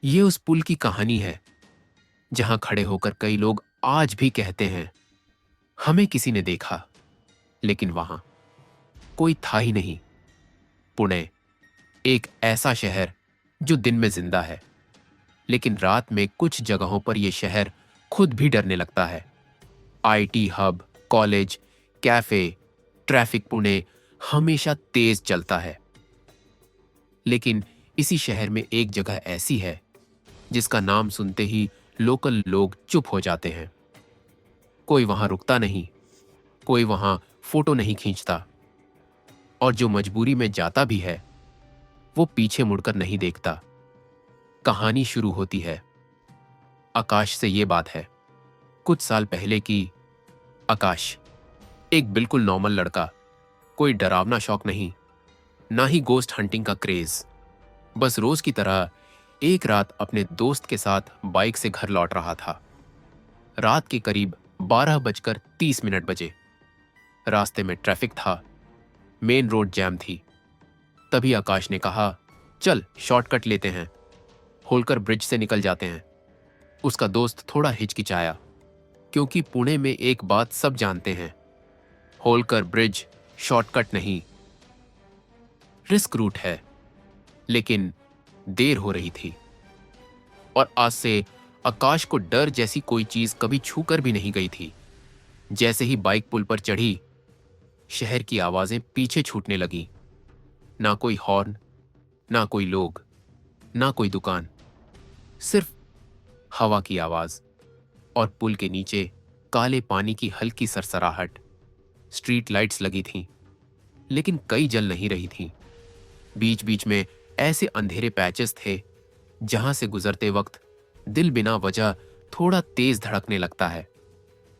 ये उस पुल की कहानी है जहां खड़े होकर कई लोग आज भी कहते हैं, हमें किसी ने देखा, लेकिन वहां कोई था ही नहीं। पुणे, एक ऐसा शहर जो दिन में जिंदा है, लेकिन रात में कुछ जगहों पर यह शहर खुद भी डरने लगता है। IT hub, college, cafe, traffic Pune हमेशा तेज चलता है। लेकिन इसी शहर में एक जगह ऐसी है जिसका नाम सुनते ही लोकल लोग चुप हो जाते हैं। कोई वहां रुकता नहीं, कोई वहां फोटो नहीं खींचता, और जो मजबूरी में जाता भी है वो पीछे मुड़कर नहीं देखता। कहानी शुरू होती है आकाश से। ये बात है कुछ साल पहले की। आकाश एक बिल्कुल नॉर्मल लड़का, कोई डरावना शौक नहीं, ना ही गोस्ट हंटिंग का क्रेज। बस रोज की तरह एक रात अपने दोस्त के साथ बाइक से घर लौट रहा था। रात के करीब 12:30 बजे। रास्ते में ट्रैफिक था, मेन रोड जैम थी। तभी आकाश ने कहा, चल शॉर्टकट लेते हैं, होलकर ब्रिज से निकल जाते हैं। उसका दोस्त थोड़ा हिचकिचाया, क्योंकि पुणे में एक बात सब जानते हैं, होलकर ब्रिज शॉर्टकट नहीं, रिस्क रूट है। लेकिन देर हो रही थी, और आज से आकाश को डर जैसी कोई चीज कभी छूकर भी नहीं गई थी। जैसे ही बाइक पुल पर चढ़ी, शहर की आवाजें पीछे छूटने लगी। ना कोई हॉर्न, ना कोई लोग, ना कोई दुकान, सिर्फ हवा की आवाज और पुल के नीचे काले पानी की हल्की सरसराहट। स्ट्रीट लाइट्स लगी थीं, लेकिन कई जल नहीं रही थीं। बीच बीच में ऐसे अंधेरे पैचेस थे जहां से गुजरते वक्त दिल बिना वजह थोड़ा तेज धड़कने लगता है।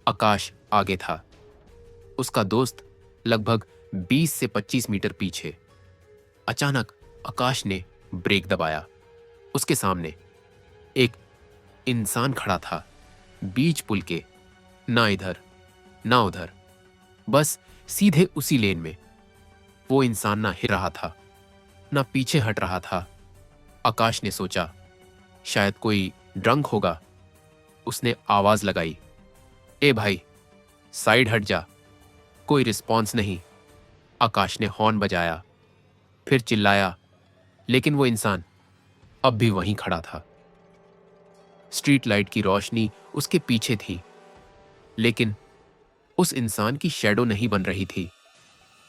आकाश आगे था, उसका दोस्त लगभग 20 से 25 मीटर पीछे। अचानक आकाश ने ब्रेक दबाया। उसके सामने एक इंसान खड़ा था, बीच पुल के, ना इधर ना उधर, बस सीधे उसी लेन में। वो इंसान ना हिल रहा था, ना पीछे हट रहा था। आकाश ने सोचा, शायद कोई ड्रंक होगा। उसने आवाज लगाई, ए भाई, साइड हट जा। कोई रिस्पॉन्स नहीं। आकाश ने हॉर्न बजाया, फिर चिल्लाया, लेकिन वो इंसान अब भी वहीं खड़ा था। स्ट्रीट लाइट की रोशनी उसके पीछे थी, लेकिन उस इंसान की शैडो नहीं बन रही थी।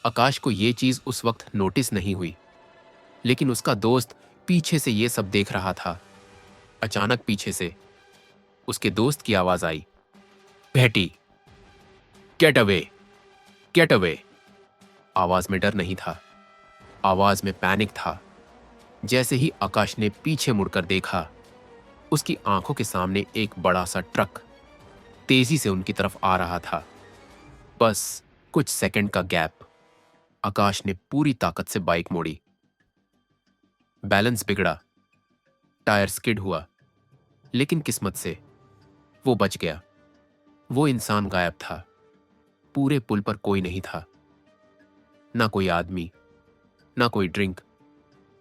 आकाश को यह चीज उस वक्त नोटिस नहीं हुई, लेकिन उसका दोस्त पीछे से यह सब देख रहा था। अचानक पीछे से उसके दोस्त की आवाज आई, बेटी, गेट अवे, गेट अवे। आवाज में डर नहीं था, आवाज में पैनिक था। जैसे ही आकाश ने पीछे मुड़कर देखा, उसकी आंखों के सामने एक बड़ा सा ट्रक तेजी से उनकी तरफ आ रहा था। बस कुछ सेकंड का गैप। आकाश ने पूरी ताकत से बाइक मोड़ी। बैलेंस बिगड़ा, टायर स्किड हुआ, लेकिन किस्मत से वो बच गया। वो इंसान गायब था। पूरे पुल पर कोई नहीं था, ना कोई आदमी, ना कोई ड्रिंक,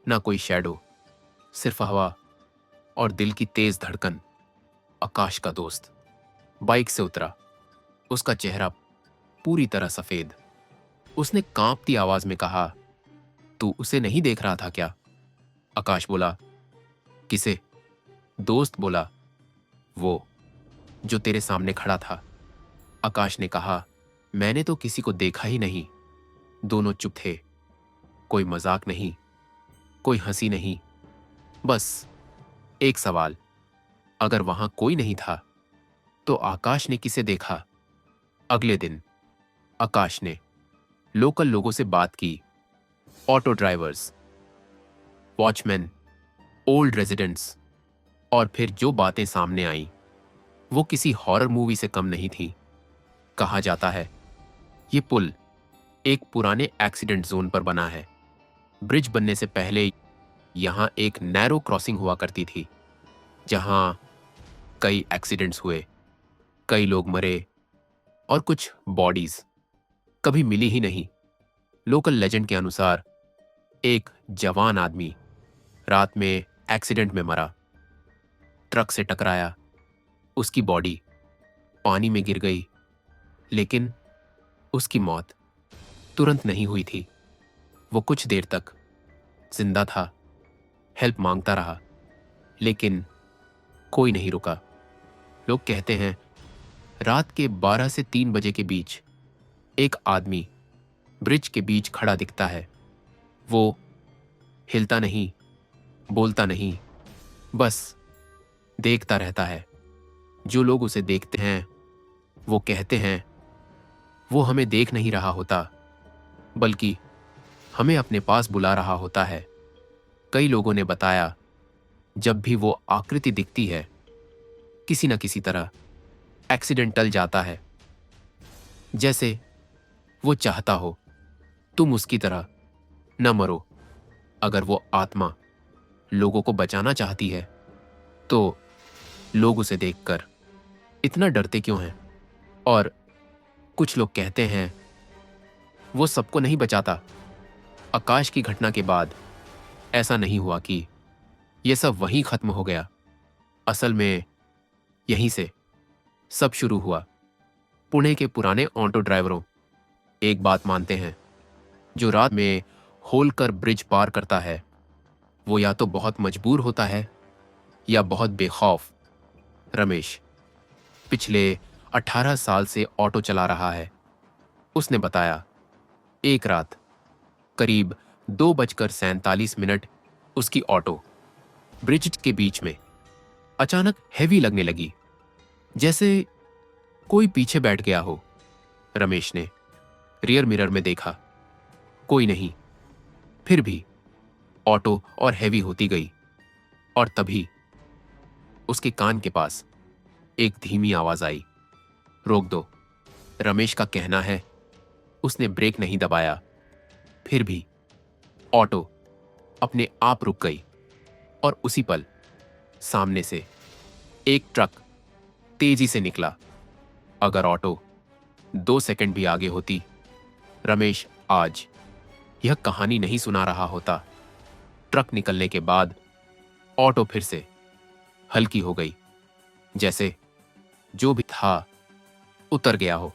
ना कोई शैडो, सिर्फ हवा और दिल की तेज धड़कन। आकाश का दोस्त बाइक से उतरा, उसका चेहरा पूरी तरह सफेद। उसने कांपती आवाज में कहा, तू उसे नहीं देख रहा था क्या? आकाश बोला, किसे? दोस्त बोला, वो जो तेरे सामने खड़ा था। आकाश ने कहा, मैंने तो किसी को देखा ही नहीं। दोनों चुप थे। कोई मजाक नहीं, कोई हंसी नहीं, बस एक सवाल, अगर वहां कोई नहीं था तो आकाश ने किसे देखा? अगले दिन आकाश ने लोकल लोगों से बात की, auto drivers, watchman, old residents, और फिर जो बातें सामने आईं वो किसी हॉरर मूवी से कम नहीं थी। कहा जाता है ये पुल एक पुराने एक्सीडेंट जोन पर बना है। ब्रिज बनने से पहले यहां एक नैरो क्रॉसिंग हुआ करती थी, जहां कई एक्सीडेंट्स हुए, कई लोग मरे, और कुछ बॉडीज कभी मिली ही नहीं। लोकल लेजेंड के अनुसार एक जवान आदमी रात में एक्सीडेंट में मरा। ट्रक से टकराया, उसकी बॉडी पानी में गिर गई, लेकिन उसकी मौत तुरंत नहीं हुई थी। वो कुछ देर तक जिंदा था, हेल्प मांगता रहा, लेकिन कोई नहीं रुका। लोग कहते हैं रात के 12 से 3 बजे के बीच एक आदमी ब्रिज के बीच खड़ा दिखता है। वो हिलता नहीं, बोलता नहीं, बस देखता रहता है। जो लोग उसे देखते हैं वो कहते हैं वो हमें देख नहीं रहा होता, बल्कि हमें अपने पास बुला रहा होता है। कई लोगों ने बताया जब भी वो आकृति दिखती है, किसी न किसी तरह एक्सीडेंट टल जाता है, जैसे वो चाहता हो तुम उसकी तरह न मरो। अगर वो आत्मा लोगों को बचाना चाहती है तो लोग उसे देखकर इतना डरते क्यों हैं? और कुछ लोग कहते हैं वो सबको नहीं बचाता। आकाश की घटना के बाद ऐसा नहीं हुआ कि ये सब वहीं खत्म हो गया। असल में यहीं से सब शुरू हुआ। पुणे के पुराने ऑटो ड्राइवरों एक बात मानते हैं, जो रात में होलकर ब्रिज पार करता है वो या तो बहुत मजबूर होता है या बहुत बेखौफ। रमेश पिछले 18 साल से ऑटो चला रहा है। उसने बताया एक रात करीब 2:47 उसकी ऑटो ब्रिज के बीच में अचानक हैवी लगने लगी, जैसे कोई पीछे बैठ गया हो। रमेश ने रियर मिरर में देखा, कोई नहीं। फिर भी ऑटो और हैवी होती गई और तभी उसके कान के पास एक धीमी आवाज आई, रोक दो। रमेश का कहना है उसने ब्रेक नहीं दबाया, फिर भी ऑटो अपने आप रुक गई और उसी पल सामने से एक ट्रक तेजी से निकला। अगर ऑटो 2 सेकंड भी आगे होती, रमेश आज यह कहानी नहीं सुना रहा होता। ट्रक निकलने के बाद ऑटो फिर से हल्की हो गई, जैसे जो भी था उतर गया हो।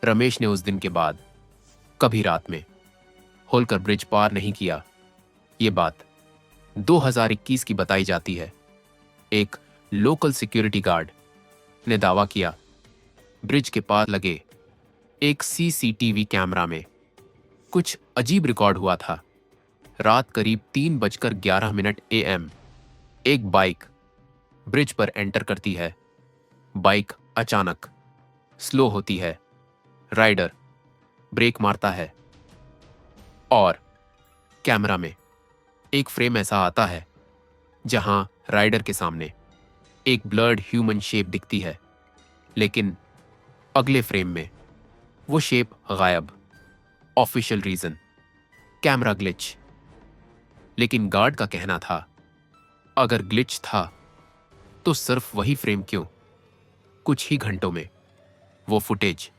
रमेश ने उस दिन के बाद कभी रात में होलकर ब्रिज पार नहीं किया। ये बात 2021 की बताई जाती है। एक लोकल सिक्योरिटी गार्ड ने दावा किया ब्रिज के पास लगे एक सीसीटीवी कैमरा में कुछ अजीब रिकॉर्ड हुआ था। रात करीब 3:11 AM एक बाइक ब्रिज पर एंटर करती है। बाइक अचानक स्लो होती है, राइडर ब्रेक मारता है और कैमरा में एक फ्रेम ऐसा आता है जहां राइडर के सामने एक ब्लर्ड ह्यूमन शेप दिखती है, लेकिन अगले फ्रेम में वो शेप गायब। Official reason camera glitch. लेकिन गार्ड का कहना था अगर ग्लिच था तो सिर्फ वही फ्रेम क्यों? कुछ ही घंटों में वो फुटेज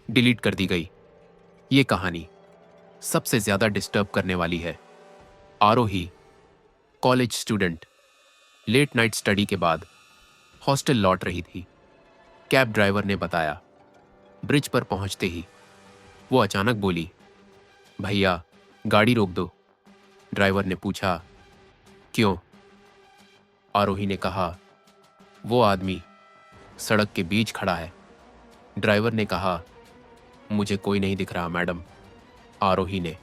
डिलीट कर दी गई। ये कहानी सबसे ज्यादा डिस्टर्ब करने वाली है। Aarohi college student late night study के बाद हॉस्टल लौट रही थी। कैब ड्राइवर ने बताया ब्रिज पर पहुंचते ही वो अचानक बोली, भैया गाड़ी रोक दो। ड्राइवर ने पूछा, क्यों? आरोही ने कहा, वो आदमी सड़क के बीच खड़ा है। ड्राइवर ने कहा, मुझे कोई नहीं दिख रहा मैडम। आरोही ने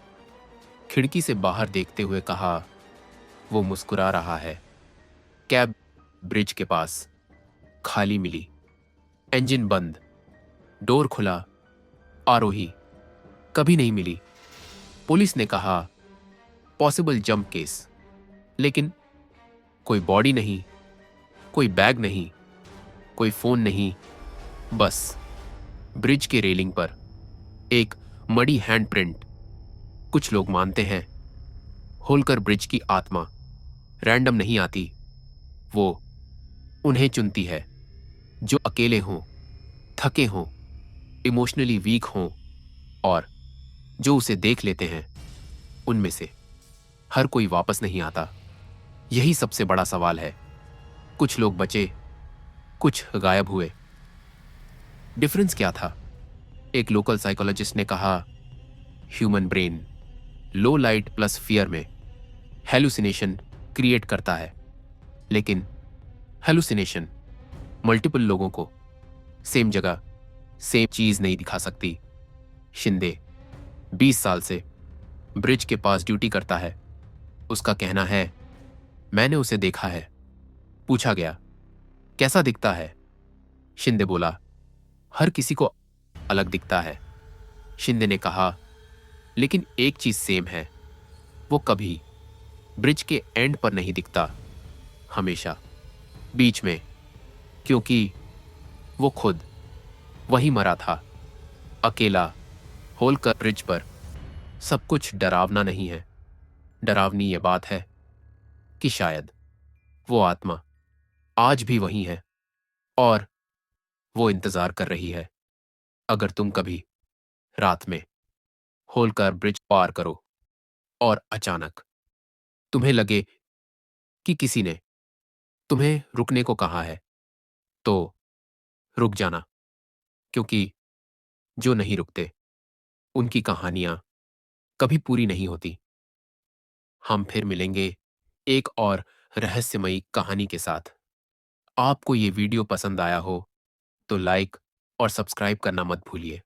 खिड़की से बाहर देखते हुए कहा, वो मुस्कुरा रहा है। कैब ब्रिज के पास खाली मिली, इंजन बंद, डोर खुला। आरोही कभी नहीं मिली। पुलिस ने कहा पॉसिबल जंप केस, लेकिन कोई बॉडी नहीं, कोई बैग नहीं, कोई फोन नहीं, बस ब्रिज के रेलिंग पर एक मड़ी हैंडप्रिंट। कुछ लोग मानते हैं होलकर ब्रिज की आत्मा रैंडम नहीं आती, वो उन्हें चुनती है जो अकेले हों, थके हों, इमोशनली वीक हों, और जो उसे देख लेते हैं उनमें से हर कोई वापस नहीं आता। यही सबसे बड़ा सवाल है, कुछ लोग बचे, कुछ गायब हुए। डिफरेंस क्या था? एक लोकल साइकोलॉजिस्ट ने कहा, ह्यूमन ब्रेन लो लाइट प्लस फियर में हेलुसिनेशन क्रिएट करता है, लेकिन हेलुसिनेशन मल्टीपल लोगों को सेम जगह सेम चीज नहीं दिखा सकती। शिंदे 20 साल से ब्रिज के पास ड्यूटी करता है। उसका कहना है, मैंने उसे देखा है। पूछा गया, कैसा दिखता है? शिंदे बोला, हर किसी को अलग दिखता है। शिंदे ने कहा, लेकिन एक चीज सेम है, वो कभी ब्रिज के एंड पर नहीं दिखता, हमेशा बीच में, क्योंकि वो खुद वहीं मरा था, अकेला, होलकर ब्रिज पर। सब कुछ डरावना नहीं है। डरावनी ये बात है कि शायद वो आत्मा आज भी वहीं है और वो इंतजार कर रही है। अगर तुम कभी रात में होलकर ब्रिज पार करो और अचानक तुम्हें लगे कि किसी ने तुम्हें रुकने को कहा है, तो रुक जाना, क्योंकि जो नहीं रुकते उनकी कहानियां कभी पूरी नहीं होती। हम फिर मिलेंगे एक और रहस्यमयी कहानी के साथ। आपको ये वीडियो पसंद आया हो तो लाइक और सब्सक्राइब करना मत भूलिए।